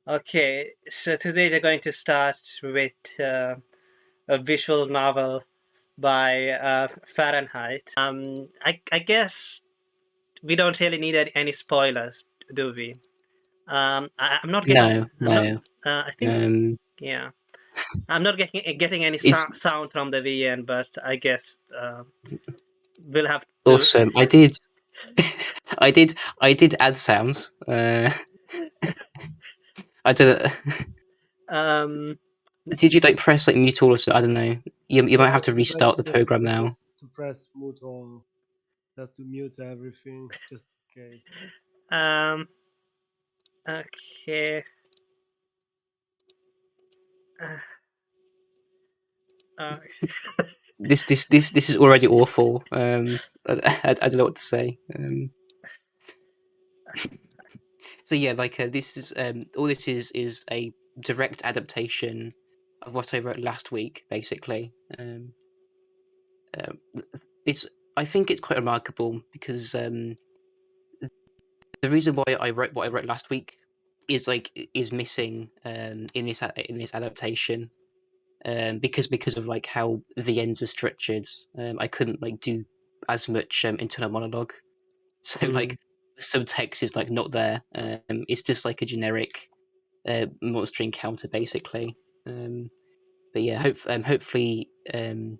Okay, so today we're going to start with a visual novel by Fahrenheit. I guess we don't really need any spoilers, do we? I'm not getting. No, I'm not. no. I think. Um, Yeah, I'm not getting any it's sound from the VN, but I guess we'll have to. awesome. I did, I did, I did add sound. I did. Um, Did you like press like mute all or so? I don't know. You might Yeah, have to I restart the forgot program now. to press mute all, just to mute everything, just in case. um. Okay. Uh, uh, This is already awful. I don't know what to say. So yeah, like this is all this is a direct adaptation of what I wrote last week, basically. Um, it's I think it's quite remarkable because the reason why I wrote what I wrote last week is missing in this adaptation because of like how the ends are structured. I couldn't like do as much internal monologue, so like the subtext is like not there. It's just like a generic monster encounter basically. But yeah, hopefully the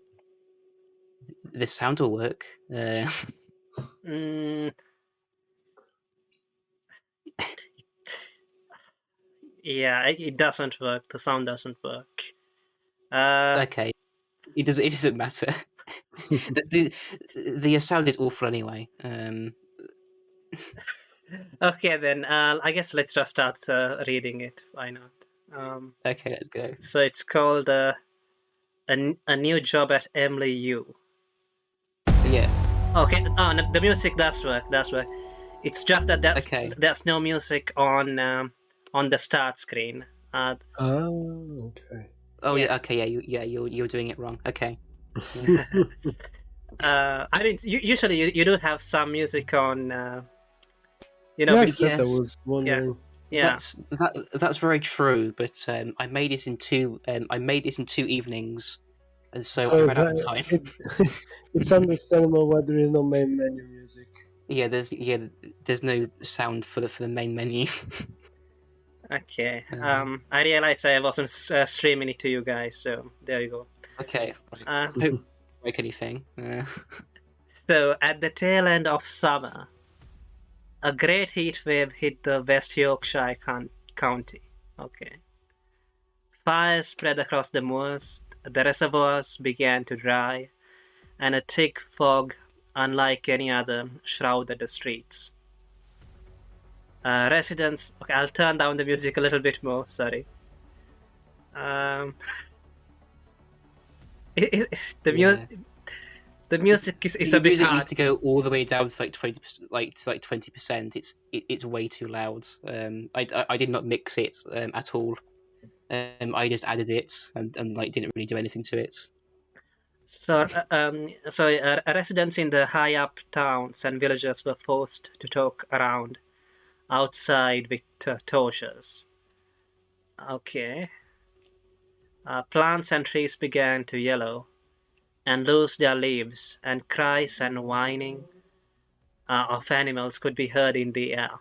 sound will work. mm, yeah, it doesn't work. The sound doesn't work. Okay, it doesn't matter. The sound is awful anyway. Okay, then I guess let's just start reading it. Why not? Okay, let's go. So it's called a new job at Emily U. Yeah. Okay, oh, the music does work. Does work. It's just that Okay. there's no music on the start screen. Oh, okay. Oh Yeah. yeah. Okay. Yeah. You're doing it wrong. Okay. I mean, usually you do have some music on. Yeah, exactly. I Yes. was wondering. Yeah. That's very true. But I made this in two. I made this in 2 evenings, and so I So ran out of time. it's understandable why there is no main menu music. There's no sound for the main menu. Okay. I realized I wasn't streaming it to you guys, so there you go. Okay. Right. Uh, Hope break anything. so at the tail end of summer, a great heat wave hit the West Yorkshire county. Okay. Fires spread across the moors, the reservoirs began to dry, and a thick fog, unlike any other, shrouded the streets. Residents. Okay, I'll turn down the music a little bit more. Sorry. The music. Yeah. The music is The a bit music hard. needs to go all the way down to like 20%, like to like 20%. It's way too loud. I did not mix it at all. I just added it and like didn't really do anything to it. So residents in the high up towns and villages were forced to talk around outside with torches. Okay. Plants and trees began to yellow and lose their leaves, and cries and whining of animals could be heard in the air.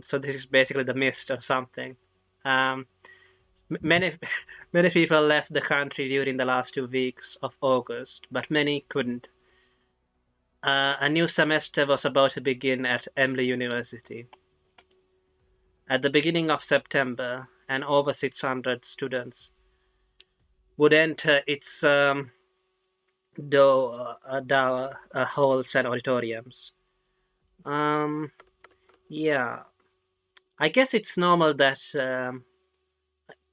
So this is basically the mist or something. Many many people left the country during the last 2 weeks of August, but many couldn't. A new semester was about to begin at Emily University. At the beginning of September, and over 600 students would enter its halls and auditoriums. Yeah, I guess it's normal that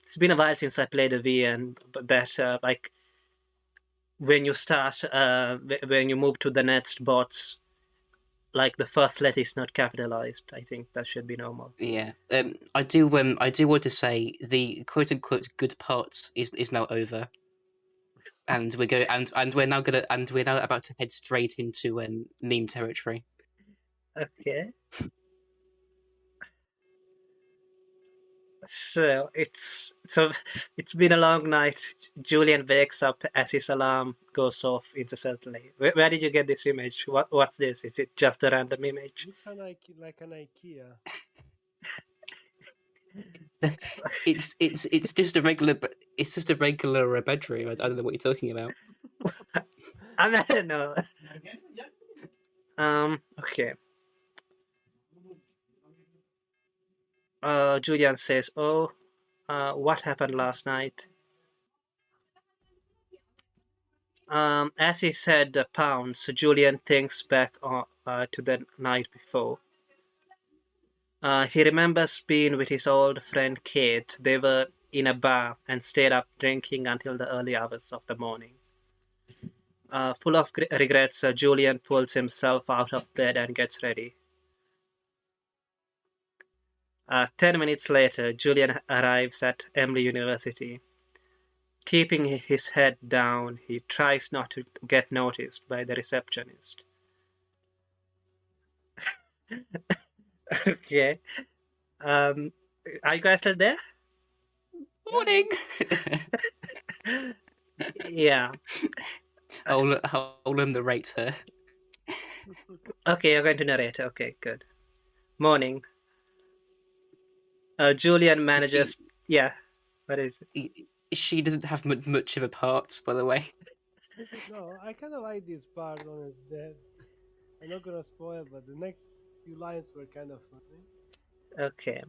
it's been a while since I played a V, and but that like when you start when you move to the next bots, like the first letter is not capitalized. I think that should be normal. Yeah. I do want to say the quote unquote good part is now over, and we're now about to head straight into meme territory. Okay. So it's been a long night. Julian wakes up as his alarm goes off incessantly. Where did you get this image? What's this? Is it just a random image? Looks like an IKEA. It's just a regular, it's just a regular bedroom. I don't know what you're talking about. I don't know. Okay. Julian says, "Oh, what happened last night?" As he said the pounds, Julian thinks back to the night before. He remembers being with his old friend Kate. They were in a bar and stayed up drinking until the early hours of the morning. Full of regrets, Julian pulls himself out of bed and gets ready. 10 minutes later, Julian arrives at Emory University. Keeping his head down, he tries not to get noticed by the receptionist. Okay. Are you guys still there? Morning. Yeah. I'll narrate her. Okay, you're going to narrate. Okay, good. Morning. Julian manages. Yeah. What is it? She doesn't have much of a part, by the way. No, I kind of like this part on his dead. I'm not gonna spoil, but the next few lines were kind of funny. Okay.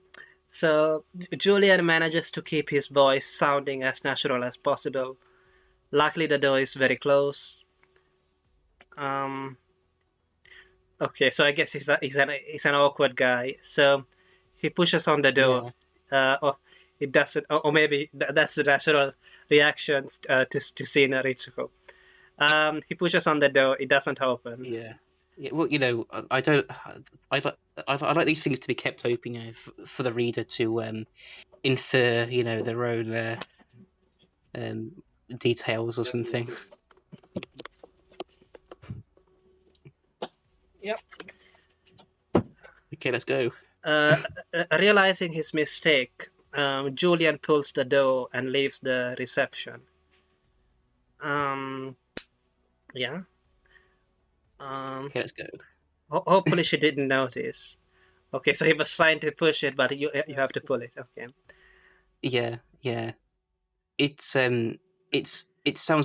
So Julian manages to keep his voice sounding as natural as possible. Luckily, the door is very close. Okay, so I guess he's an awkward guy. So he pushes on the door. Or it doesn't, or maybe that's the natural reaction to seeing a Ritsuko. He pushes on the door. It doesn't open. Yeah. Well, you know, I don't. I like these things to be kept open, you know, for the reader to infer, you know, their own details or something. Yep. Okay, let's go. Realizing his mistake, Julian pulls the door and leaves the reception. Yeah. Okay, let's go. Hopefully she didn't notice. Okay, so he was trying to push it, but you have to pull it. Okay. Yeah. It sounds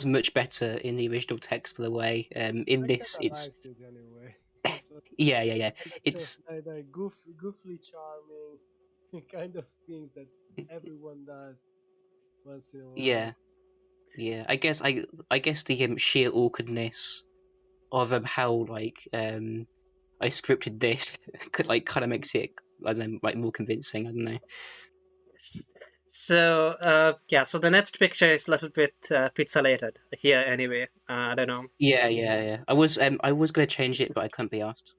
much better in the original text, by the way. In this, I it's liked it anyway. yeah. It's like goofily charming kind of things that everyone does once in a while. yeah. I guess the sheer awkwardness of how I scripted this could kind of makes it, I don't know, like more convincing. I don't know. So yeah, so the next picture is a little bit pixelated here anyway. I don't know. Yeah. I was gonna change it, but I couldn't be asked.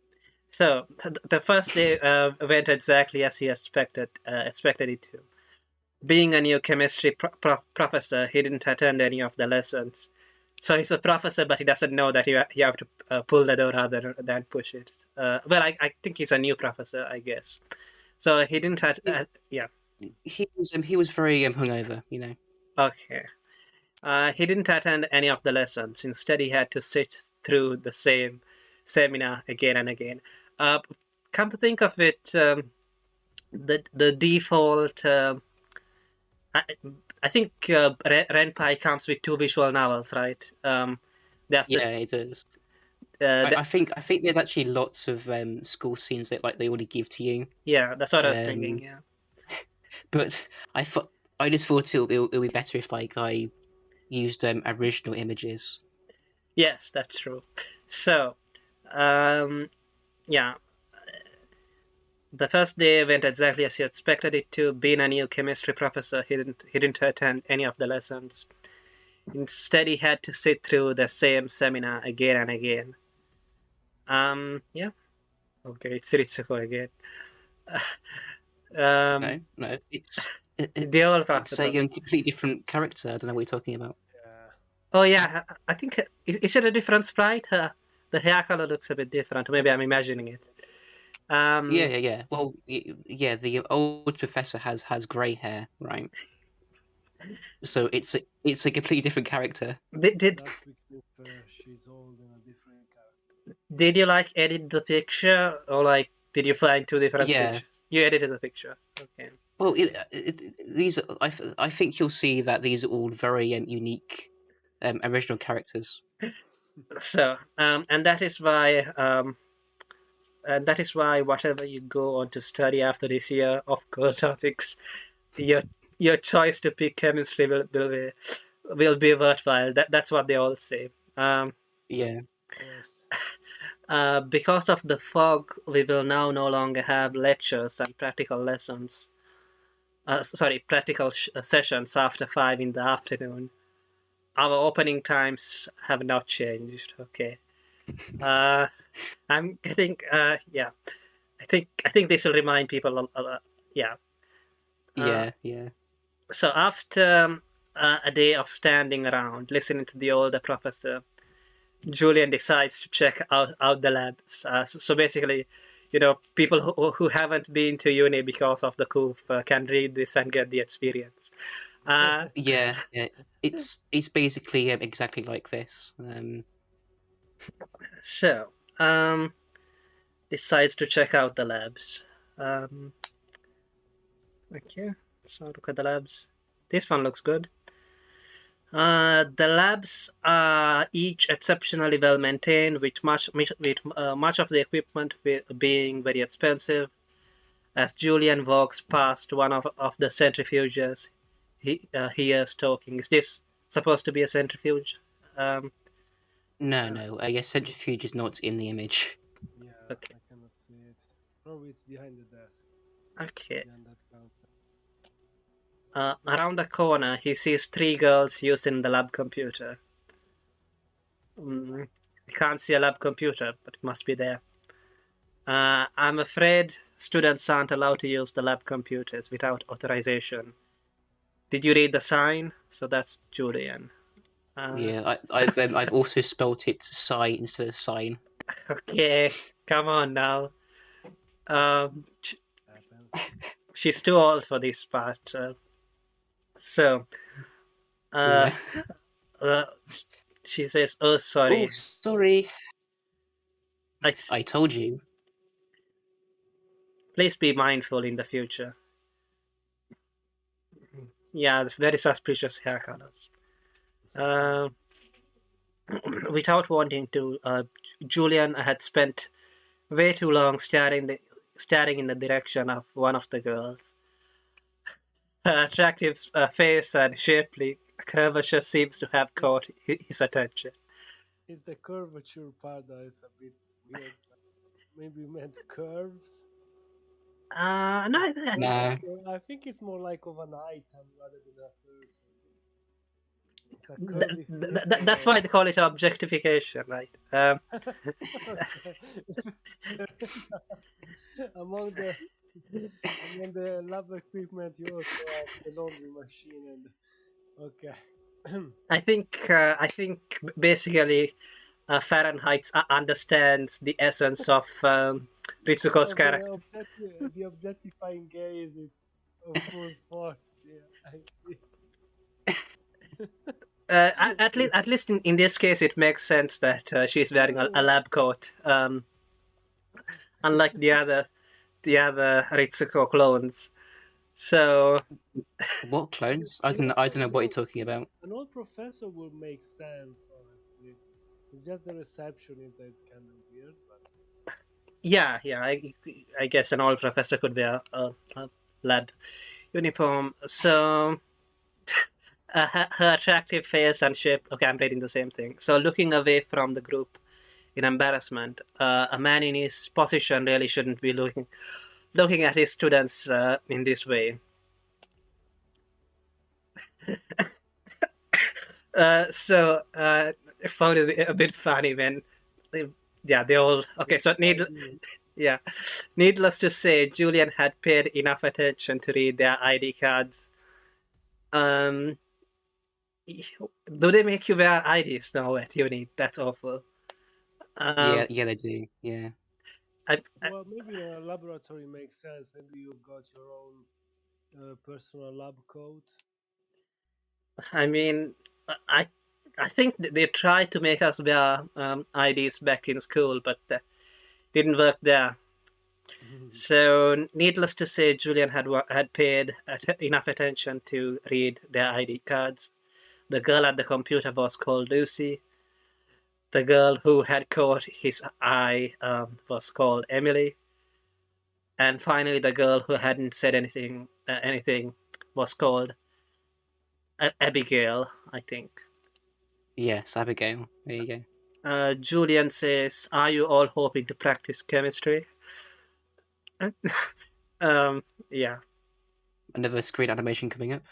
So the first day went exactly as he expected it to. Being a new chemistry professor, he didn't attend any of the lessons. So he's a professor, but he doesn't know that you have to pull the door rather than push it. Well, I think he's a new professor, I guess. So he didn't have. Yeah. He was very hungover, you know. Okay. He didn't attend any of the lessons. Instead, he had to sit through the same seminar again and again. Come to think of it, the default. I think Renpai comes with 2 visual novels, right? It does. I think there's actually lots of school scenes that they already give to you. Yeah, that's what I was thinking. Yeah. But I just thought it'll be better if I used original images. Yes, that's true. So, yeah. The first day went exactly as he expected it to. Being a new chemistry professor, he didn't attend any of the lessons. Instead, he had to sit through the same seminar again and again. Yeah. Okay, it's Ritsuko again. No, it's the old professor. It's a completely different character. I don't know what you're talking about. Yeah. Oh yeah, I think is it a different sprite? The hair color looks a bit different. Maybe I'm imagining it. Yeah. Well, yeah, the old professor has grey hair, right? So it's a completely different character. did That's because she's old and a different character. did you like edit the picture, or like did you find two different Yeah. pictures? You edited the picture. Okay. Well, these I think you'll see that these are all very unique, original characters. So, and that is why whatever you go on to study after this year of core topics, your your choice to pick chemistry will be worthwhile. That's what they all say. Yeah. Of course. Because of the fog, we will now no longer have lectures and practical lessons. Practical sessions after 5 in the afternoon. Our opening times have not changed. Okay. Uh, I'm getting. Yeah. I think this will remind people. Yeah. Uh, Yeah. so after a day of standing around listening to the older professor, Julian decides to check out the labs. So basically, people who haven't been to uni because of the coup can read this and get the experience. Uh, Yeah. It's basically exactly like this. so, decides to check out the labs. Um, okay, so look at the labs. This one looks good. The labs are each exceptionally well maintained, with much of the equipment being very expensive. As Julian walks past one of the centrifuges, he hears talking. Is this supposed to be a centrifuge? Um, uh, No. I guess centrifuge is not in the image. Yeah, okay. I cannot see it. Probably it's behind the desk, Okay. behind that counter. Around the corner, he sees three girls using the lab computer. I can't see a lab computer, but it must be there. I'm afraid students aren't allowed to use the lab computers without authorization. Did you read the sign? So that's Julian. Yeah, I've also spelt it sigh instead of sign. Okay, come on now. Um, Happens. she's too old for this part. So, uh, Yeah. uh, she says, "Oh, Oh, sorry. sorry. I, I told you. please be mindful in the future." Yeah, very suspicious hair colors. Uh, without wanting to, Julian had spent way too long staring in the direction of one of the girls. Her attractive face and shapely curvature seems to have caught his attention. It's the curvature part that is a bit weird. Maybe meant curves. No, Nah. I think it's more like of an item rather than a person. It's a curvy figure. that's why they call it objectification, right? Okay. among the among the lab equipment, you also have the laundry machine and okay. I think basically Fahrenheit understands the essence of Ritsuko's Oh, character. the objectifying gaze, it's of full force. Yeah, I see. At least in this case, it makes sense that she's wearing a lab coat, unlike the other Ritsuko clones. So What clones? I don't know what you're talking about. An old professor would make sense, honestly. It's just the receptionist that is kind of weird, but yeah, I guess an old professor could wear a lab uniform. So her attractive face and shape. Okay, I'm reading the same thing. So looking away from the group in embarrassment, a man in his position really shouldn't be looking at his students in this way. I found it a bit funny when, they all okay. So yeah, needless to say, Julian had paid enough attention to read their ID cards. Um, do they make you wear IDs now at uni? That's awful. Yeah, Um, they do. Yeah. Well, maybe in a laboratory makes sense. Maybe you've got your own personal lab coat. I mean, I I think they tried to make us wear IDs back in school, but that didn't work there. So, needless to say, Julian had paid enough attention to read their ID cards. The girl at the computer was called Lucy. The girl who had caught his eye was called Emily. And finally, the girl who hadn't said anything was called Abigail, I think. Yes, Abigail. There you go. Julian says, "Are you all hoping to practice chemistry?" Yeah. Another screen animation coming up.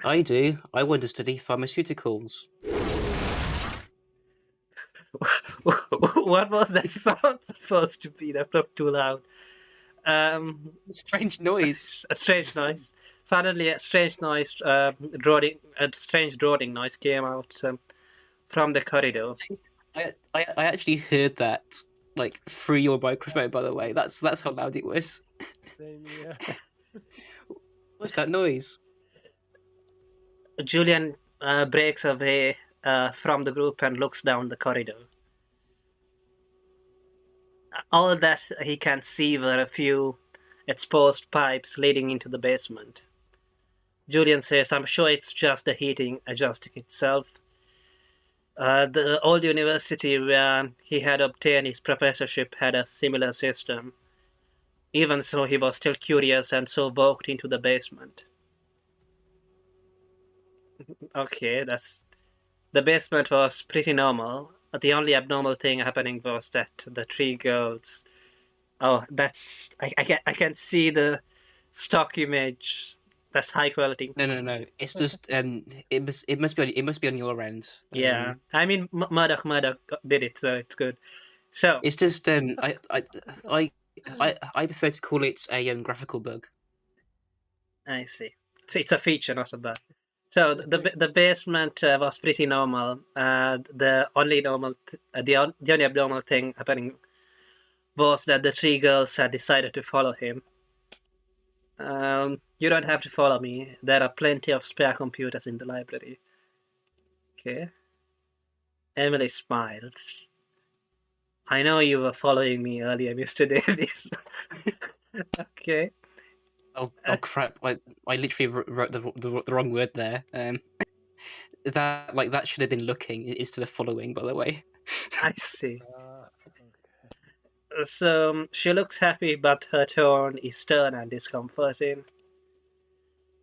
I do. I want to study pharmaceuticals. What was that sound supposed to be? That was too loud. Strange noise. A strange noise. Suddenly, a strange noise, a strange droning noise came out from the corridor. I actually heard that like through your microphone. By the way, that's how loud it was. Same, yeah. What's that noise? Julian breaks away from the group and looks down the corridor. All that he can see were a few exposed pipes leading into the basement. Julian says, "I'm sure it's just the heating adjusting itself." The old university where he had obtained his professorship had a similar system. Even so, he was still curious and so walked into the basement. Okay, the basement was pretty normal. The only abnormal thing happening was that the three girls. Oh, that's I can see the stock image. That's high quality. No. It's just it must be on your end. Yeah, I mean Murdoch did it, so it's good. So It's just I prefer to call it a graphical bug. I see. It's a feature, not a bug. So the basement was pretty normal. The only the only abnormal thing happening was that the three girls had decided to follow him. You don't have to follow me. There are plenty of spare computers in the library. Okay. Emily smiled. "I know you were following me earlier, Mr. Davis." Okay. Oh crap! I literally wrote the wrong word there. That should have been looking instead of following. By the way. I see. Okay. So she looks happy, but her tone is stern and discomforting.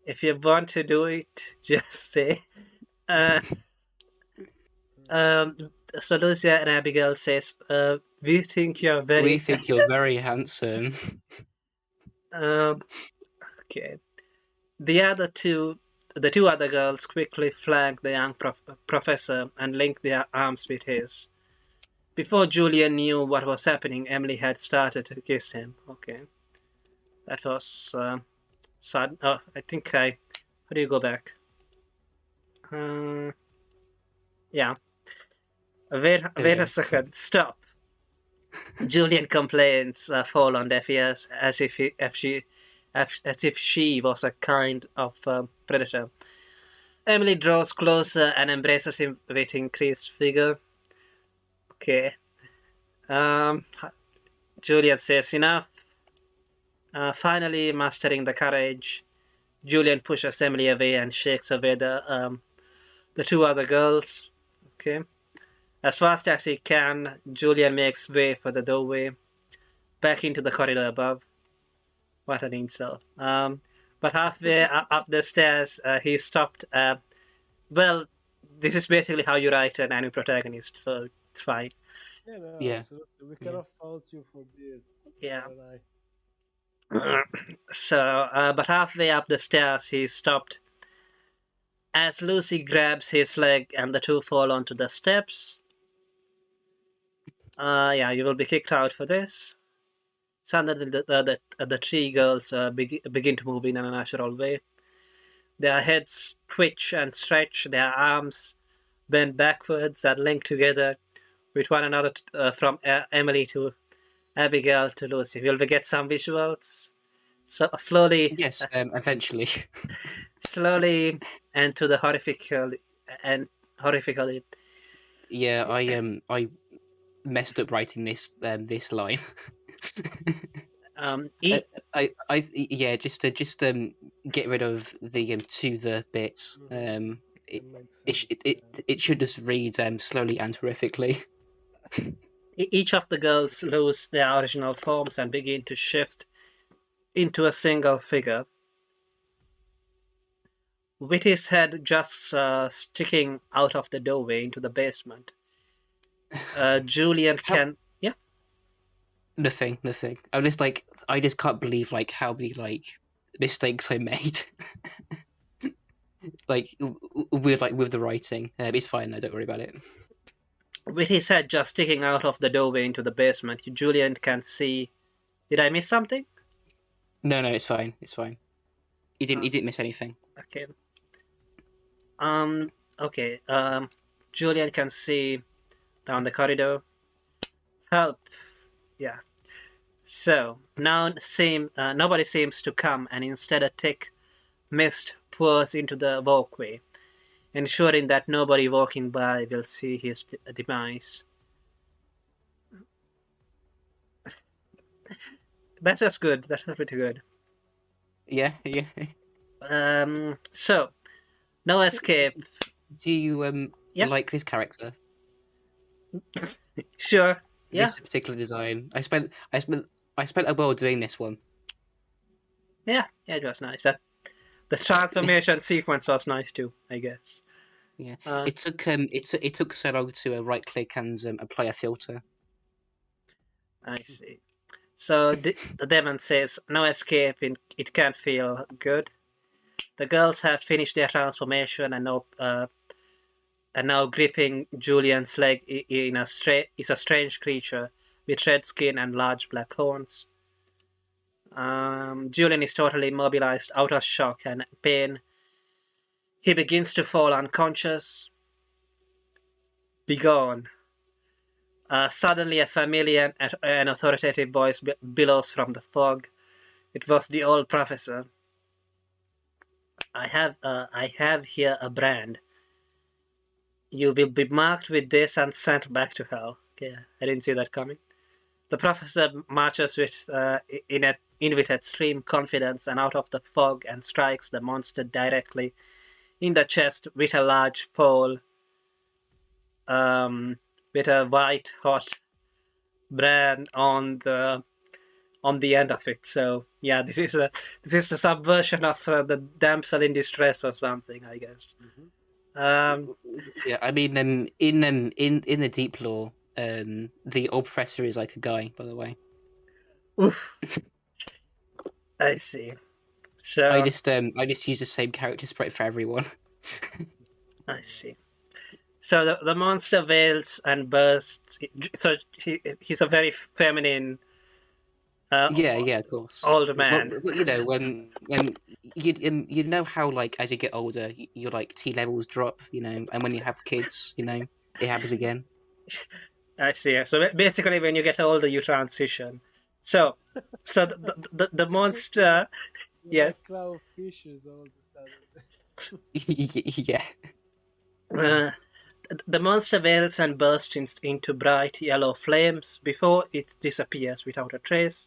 "If you want to do it, just say." So Lucia and Abigail says, "We think you're very." We think you're very handsome. Okay. The two other girls quickly flank the young professor and link their arms with his. Before Julian knew what was happening, Emily had started to kiss him. Okay. That was sad. Oh, I think how do you go back? Yeah. Wait a second. Stop. Julian complaints fall on deaf ears as if she was a kind of predator. Emily draws closer and embraces him with increased vigor. Okay. Julian says enough. Finally mastering the courage, Julian pushes Emily away and shakes away the two other girls. Okay. As fast as he can, Julian makes way for the doorway, back into the corridor above. What an insult. But halfway up the stairs, he stopped. Well, this is basically how you write an anime protagonist, so it's fine. Yeah, no, Yeah. absolutely. We cannot fault you for this. Yeah. Caroline. But halfway up the stairs, he stopped as Lucy grabs his leg and the two fall onto the steps. Yeah, you will be kicked out for this. Suddenly, the three girls begin to move in a natural way. Their heads twitch and stretch, their arms bend backwards and link together with one another from Emily to Abigail to Lucy. Will we get some visuals? So slowly, Yes, eventually. slowly, and to the horrifically. Yeah, I messed up writing this line. Um, Uh, e- yeah, just get rid of the to the bit. It That makes it sh- sense. it should just read slowly and horrifically. each of the girls lose their original forms and begin to shift into a single figure, with his head just sticking out of the doorway into the basement. Julian How can, yeah, nothing. I just can't believe like how many like mistakes I made. With the writing. It's fine. No, don't worry about it. with his head just sticking out of the doorway into the basement. Julian can see. Did I miss something? No, it's fine. It's fine. Uh, You didn't miss anything. okay. Um. Okay. Julian can see down the corridor. Help. Yeah. So now nobody seems to come, and instead a thick mist pours into the walkway, ensuring that nobody walking by will see his demise. That's just good. That's pretty good. Yeah. So no escape. Do you Yeah, like this character? sure. Yeah, This particular design? I spent a while doing this one. yeah. It was nice. That the transformation sequence was nice too, I guess. Yeah. Uh, It took so long to right click and apply a filter. I see. So the demon says, "No escape. It can't feel good." The girls have finished their transformation and now gripping Julian's leg is a strange creature with red skin and large black horns. Julian is totally immobilized, out of shock and pain. He begins to fall unconscious. Begone. Suddenly, a familiar and authoritative voice bellows from the fog. It was the old professor. I have here a brand. You will be marked with this and sent back to hell. Okay, I didn't see that coming. The professor marches with extreme confidence and out of the fog and strikes the monster directly in the chest with a large pole, with a white hot brand on the end of it. So yeah, this is the subversion of the damsel in distress or something, I guess. Yeah, I mean, in the deep lore, the old professor is like a guy, by the way. Oof, I see. So I just use the same character sprite for everyone. I see. So the monster wails and bursts. So he's a very feminine Yeah, of course. old man. Well, you know, you know how like as you get older, your like T levels drop, you know, and when you have kids, you know, it happens again. I see. So basically, when you get older, you transition. So, so the monster, You're yeah, like cloud fishes all of a sudden. Yeah. uh, the monster wails and bursts into bright yellow flames before it disappears without a trace.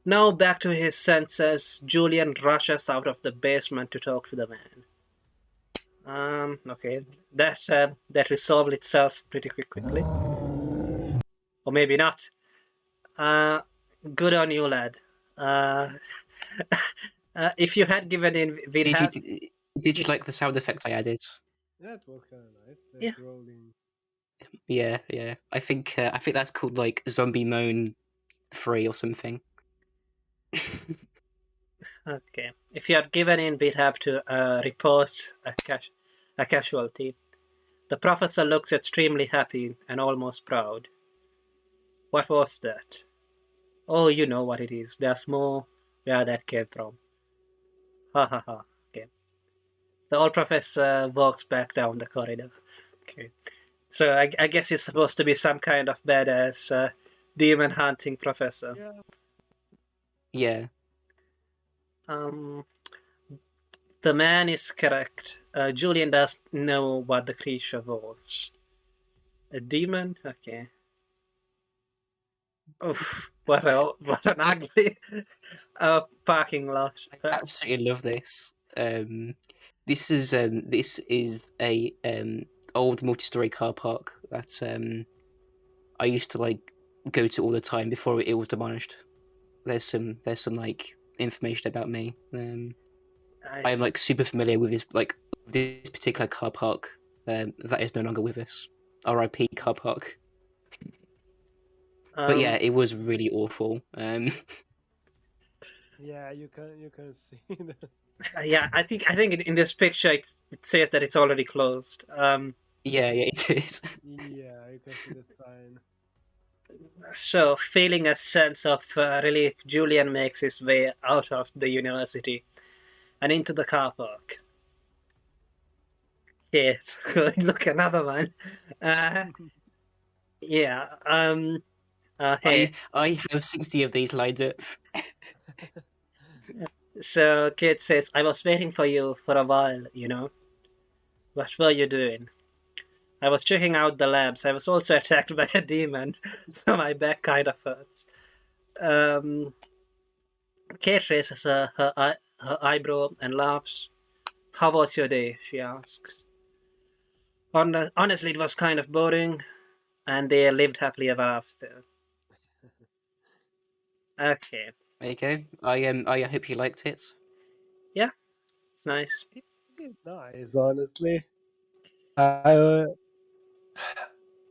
Now back to his senses, Julian rushes out of the basement to talk to the man. Okay, that resolved itself pretty quickly, or maybe not. Good on you, lad. If you had given in, we'd have. Did you like the sound effect I added? That was kind of nice. That Yeah. rolling. Yeah. I think that's called like Zombie Moan 3 or something. Okay, if you had given in, we'd have to report a casualty. The professor looks extremely happy and almost proud. What was that? Oh, you know what it is. There's more where that came from. Ha ha ha. Okay. The old professor walks back down the corridor. Okay. So I guess he's supposed to be some kind of badass demon hunting professor. Yeah, Yeah. Um, the man is correct. Julian does know what the creature was. A demon? Okay. Oof, what an ugly parking lot. I absolutely love this. This is a old multi-story car park that I used to like go to all the time before it was demolished. There's some like information about me. I'm Nice. like super familiar with this particular car park that is no longer with us. R.I.P. car park. But yeah, Um, it was really awful. yeah, you can see that. yeah, I think in this picture it says that it's already closed. Yeah, it is. Yeah, you can see the sign. So feeling a sense of relief, Julian makes his way out of the university and into the car park. Okay, look, another one. Uh, yeah. I Hey. I have 60 of these lined up. So kid says, "I was waiting for you for a while. You know. What were you doing?" "I was checking out the labs. I was also attacked by a demon, so my back kind of hurts." Um, Kate raises her eyebrow and laughs. "How was your day?" she asks. Honestly, it was kind of boring, and they lived happily ever after. Okay. There you go. I hope you liked it. Yeah, it's nice. It is nice, honestly. I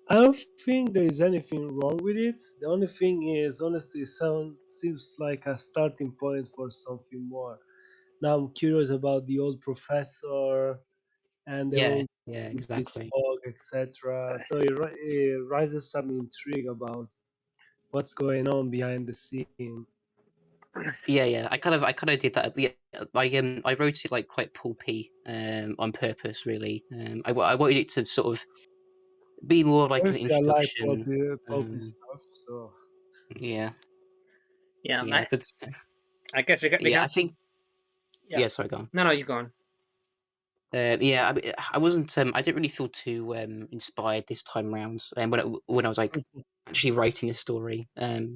I don't think there is anything wrong with it. The only thing is, honestly, sound seems like a starting point for something more. Now I'm curious about the old professor and the Yeah, old yeah, with his exactly. fog, etc. So it rises some intrigue about what's going on behind the scene. Yeah. I kind of did that. Yeah, I wrote it like quite pulpy on purpose, really. I wanted it to sort of be more like an Honestly, I like introduction. pulpy Um, stuff. So yeah, Yeah, yeah, but I guess we yeah, can. I think Yeah. yeah. Sorry, go on. No, no, you go on. Yeah, I wasn't. I didn't really feel too inspired this time round. And when I was like actually writing a story,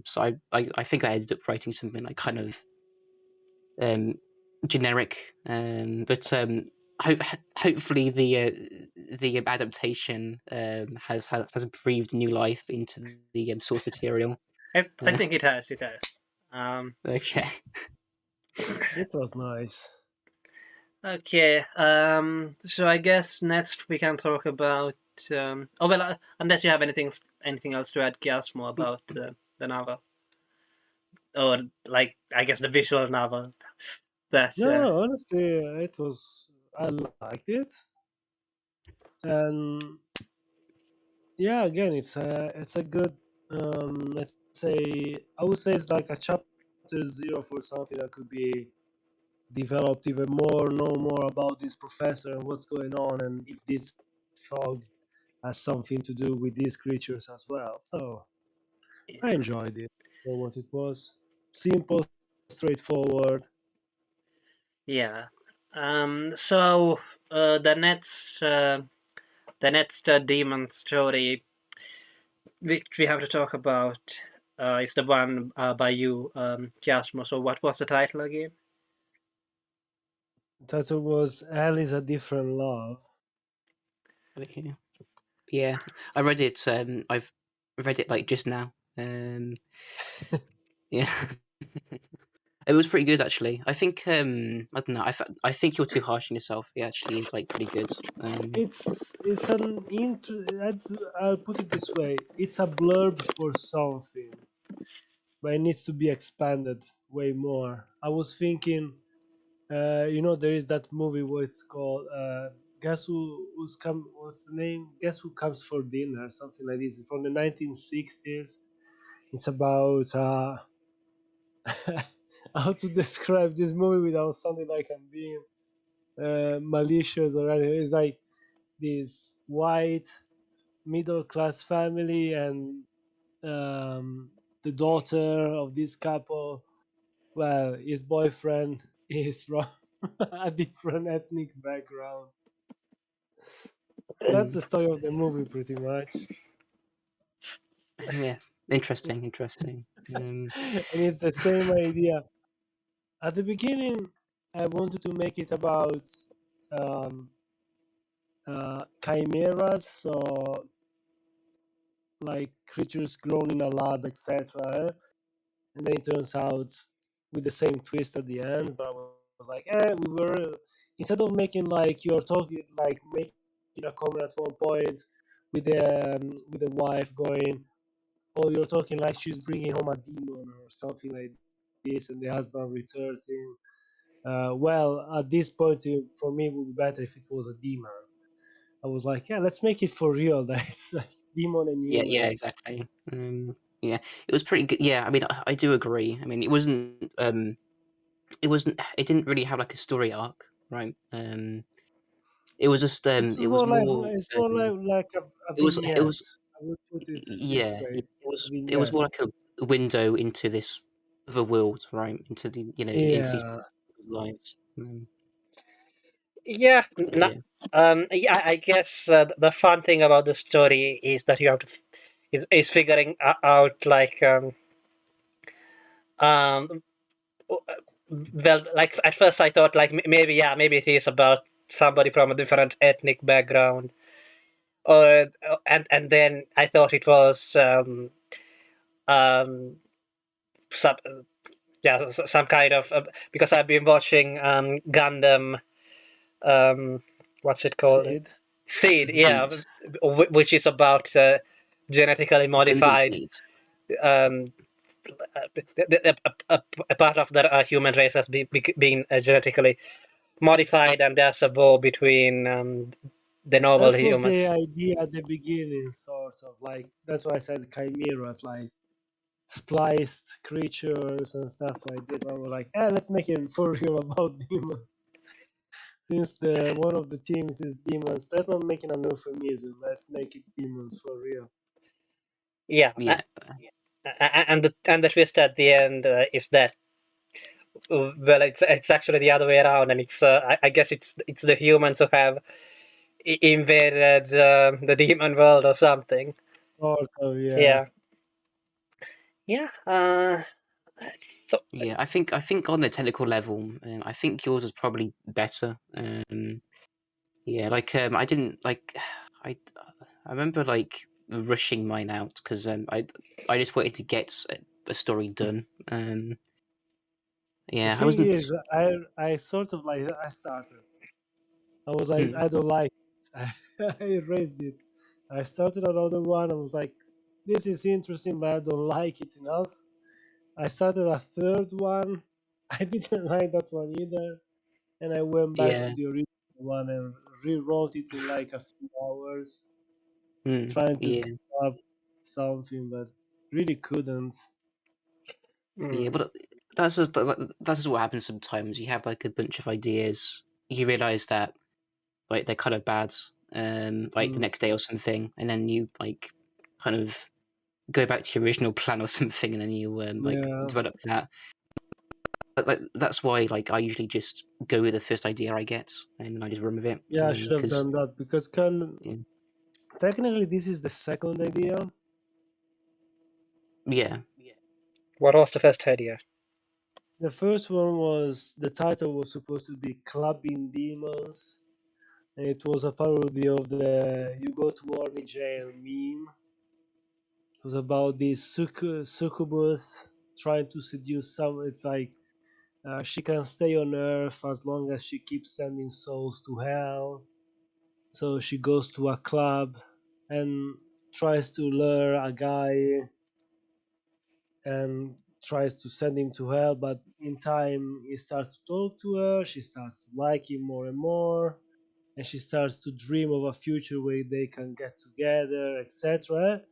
so I think I ended up writing something like kind of um generic, but ho- hopefully the adaptation has breathed new life into the source material. I Uh, think it has. It has. Um, okay. it was nice. okay. So I guess next we can talk about. Oh well, unless you have anything else to add, Kiasmo, about the novel, or like I guess the visual novel. That No, honestly, it was. I liked it, and yeah, again, it's a good. Let's say I would say it's like a chapter zero for something that could be developed even more, know more about this professor and what's going on, and if this fog has something to do with these creatures as well. So I enjoyed it for what it was. Simple, straightforward. yeah. So uh, the next uh, the next demon story which we have to talk about is the one by you, Kiasmo. So what was the title again? That was Hell is a Different Love. Okay. Yeah, I read it. I've read it like just now. Yeah. It was pretty good actually. I think I don't know. I think you're too harsh on yourself. It actually is like pretty good. It's an I'll put it this way: it's a blurb for something, but it needs to be expanded way more. I was thinking, there is that movie where it's called Guess Who's Come. What's the name? Guess Who Comes for Dinner? Something like this. It's from the 1960s. It's about how to describe this movie without sounding like I'm being malicious or anything. It's like this white middle class family and the daughter of this couple. Well, his boyfriend is from a different ethnic background. That's the story of the movie, pretty much. Yeah, interesting. And it's the same idea. At the beginning, I wanted to make it about um, chimeras, so like creatures grown in a lab, etc. And then it turns out with the same twist at the end. But I was like, we were instead of making like you're talking like making a comment at one point with the wife going, "Oh, you're talking like she's bringing home a demon or something like this," and the husband returning. Well, at this point, for me, it would be better if it was a demon. I was like, yeah, let's make it for real. That it's like demon and Yeah, humans. exactly. Yeah, it was pretty good. Yeah, I mean, I do agree. I mean, it didn't really have like a story arc, right? It was just It was it was more like more it's more like a it vignette. was I would put it this yeah, way, a it was vignette. more like a window into this other world, right? Into the into these Yeah, lives. Yeah, But yeah, yeah. I guess the fun thing about the story is that you have to is figuring out like um well, like at first I thought like maybe yeah, maybe it is about somebody from a different ethnic background, or and then I thought it was um some yeah some kind of because I've been watching Gundam, um what's it called, Sid. Seed, yeah, seeds, which is about genetically Gundam modified seeds. um a part of the human race has been genetically modified, and there's a war between the noble That was the humans. idea at the beginning, sort of like that's why I said chimeras, like spliced creatures and stuff like that. I was like, let's make it for real about demons. Since the one of the teams is demons, let's not make it an euphemism. Let's make it demons for real. Yeah, Yeah, and the twist at the end is that well, it's actually the other way around, and it's I guess it's the humans who have invaded the demon world or something. Sort of, yeah. Yeah, yeah. So, yeah. I think on the technical level, I think yours is probably better. Yeah, like I didn't like I I remember like rushing mine out because I just wanted to get a story done. The Yeah, I thing wasn't. is, I sort of like I started. I was like, Hmm, I don't like it. I erased it. I started another one. I was like, this is interesting, but I don't like it enough. I started a third one. I didn't like that one either, and I went back to yeah, the original one and rewrote it in like a few hours, trying to yeah, come up something, but really couldn't. mm, yeah. But that's just what happens sometimes. You have like a bunch of ideas. You realize that like they're kind of bad. Like the Mm, next day or something, and then you like kind of go back to your original plan or something, and then you like yeah, develop that. But like that's why like I usually just go with the first idea I get, and then I just run with it. yeah, I should have Because done that because yeah, technically this is the second idea. yeah, what was the first idea? The first one was the title was supposed to be Clubbing Demons, and it was a parody of the "You Go to War in Jail" meme. It was about this succubus trying to seduce some. It's like she can stay on Earth as long as she keeps sending souls to hell. So she goes to a club and tries to lure a guy and tries to send him to hell, but in time he starts to talk to her, she starts to like him more and more, and she starts to dream of a future where they can get together, etc.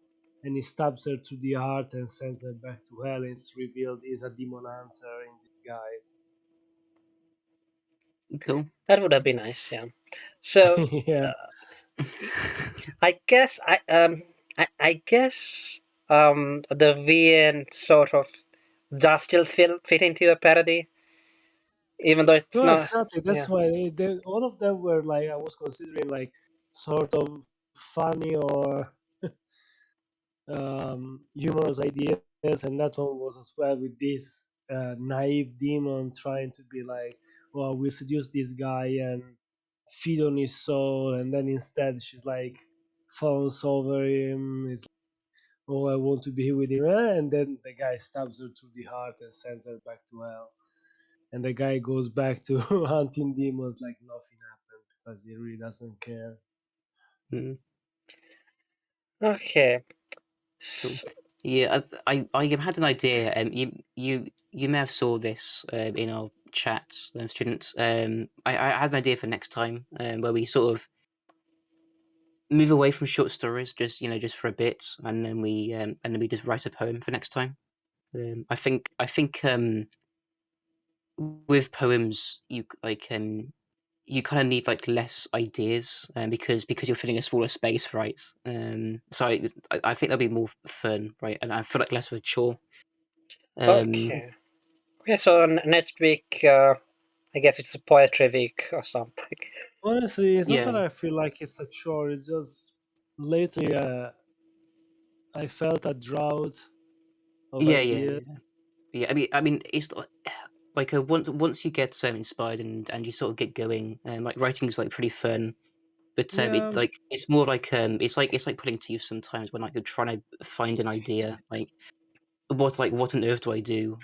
And he stabs her to the heart and sends her back to hell, and it's revealed he's a demon hunter in disguise. cool. That would have been nice. Yeah. So Yeah. I guess I guess. the VN sort of does still fit into a parody, even though it's No, not. exactly. That's Yeah. why all of them were like I was considering like sort of funny or humorous ideas, and that one was as well with this naive demon trying to be like, "Well, we seduce this guy and feed on his soul," and then instead she's like falls over him. It's oh, I want to be with him, and then the guy stabs her through the heart and sends her back to hell. And the guy goes back to hunting demons like nothing happened because he really doesn't care. Mm, Okay. cool. S- Yeah, I had an idea. You may have saw this in our chat, students. I had an idea for next time, where we sort of move away from short stories, just just for a bit, and then we just write a poem for next time. I think with poems you kind of need like less ideas, because you're filling a smaller space, right? So I think that'll be more fun, right? And I feel like less of a chore. Um, Okay. Okay, so next week, I guess it's a poetry week or something. Honestly, it's not that yeah, I feel like it's a chore. It's just lately I felt a drought of yeah, yeah, ideas. yeah. Yeah, I mean, it's like once you get inspired and you sort of get going, like writing is like pretty fun. But Yeah, it's more like it's like putting teeth sometimes when like you're trying to find an idea, like what on earth do I do?